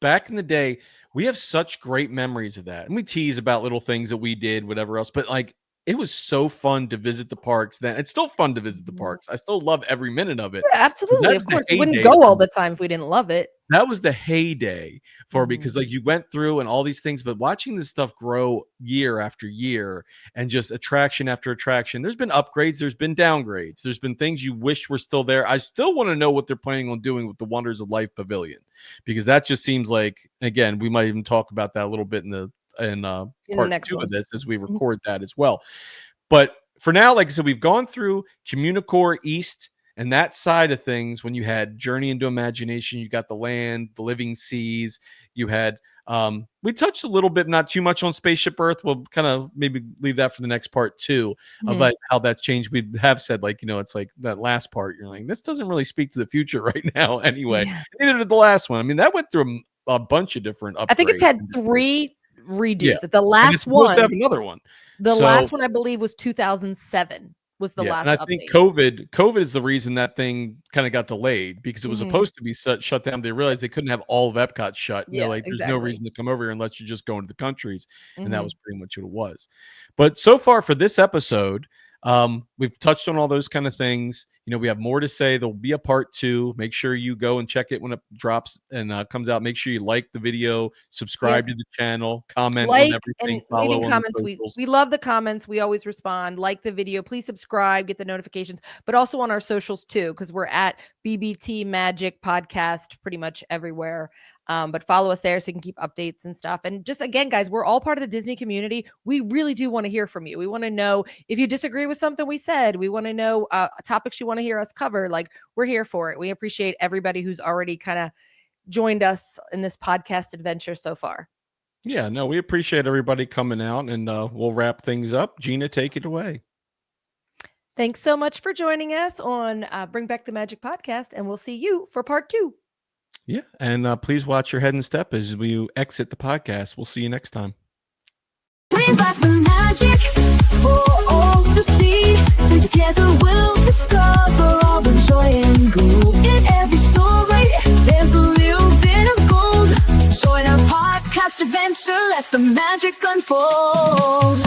back in the day, we have such great memories of that. And we tease about little things that we did, whatever else, but like it was so fun to visit the parks then. It's still fun to visit the Mhm. parks. I still love every minute of it. Yeah, But absolutely. that Of was the course, we wouldn't heyday go all for me. the time if we didn't love it. that was the heyday because Mhm. like you went through and all these things, but watching this stuff grow year after year and just attraction after attraction, there's been upgrades, there's been downgrades, there's been things you wish were still there. I still want to know what they're planning on doing with the Wonders of Life Pavilion, because that just seems like, again, we might even talk about that a little bit in In the part next 2 of one. this as we Mhm. record that as well. But for now, like I said, we've gone through Communicore East and that side of things. When you had Journey into Imagination, you got the land, the living seas, you had we touched a little bit, not too much on Spaceship Earth. We'll kind of maybe leave that for the next part too, of Mhm. like how that's changed. We have said, like, it's like that last part, you're like, this doesn't really speak to the future right now anyway. Yeah. Neither did the last one. I mean, that went through a bunch of different I think it's upgrades had and different, 3 yeah, redos. The and it's last supposed to have one another one. the So last one I believe was 2007 was the yeah, and last I think update. COVID is the reason that thing kinda got delayed, because it was Mhm. supposed to be shut down. They realized they couldn't have all of Epcot shut, and they're Yeah, like, "There's no exactly. reason to come over here unless you just go into the countries," and that was Mhm. pretty much what it was. But so far for this episode, we've touched on all those kind of things. We have more to say. There'll be a part 2. Make sure you go and check it when it drops and, comes out. Make sure you like the video, subscribe Yes. to the channel, comment on Like everything, and leaving follow on the comments. We socials. we love the comments. We always respond. Like the video. Please subscribe, get the notifications, but also on our socials too, because we're at BBT Magic Podcast pretty much everywhere. But follow us there so you can keep updates and stuff. And just again, guys, we're all part of the Disney community. We really do want to hear from you. We want to know if you disagree with something we said. We want to know topics you want to hear us cover. Like, we're here for it. We appreciate everybody who's already kind of joined us in this podcast adventure so far. Yeah, no, we appreciate everybody coming out, and we'll wrap things up. Gina, take it away. Thanks so much for joining us on Bring Back the Magic podcast, and we'll see you for part 2. Yeah, and please watch your head and step as we exit the podcast. We'll see you next time. Bring back the magic for all to see. Together we'll discover all the joy and glow. In every story, there's a little bit of gold. Join our podcast adventure, let the magic unfold.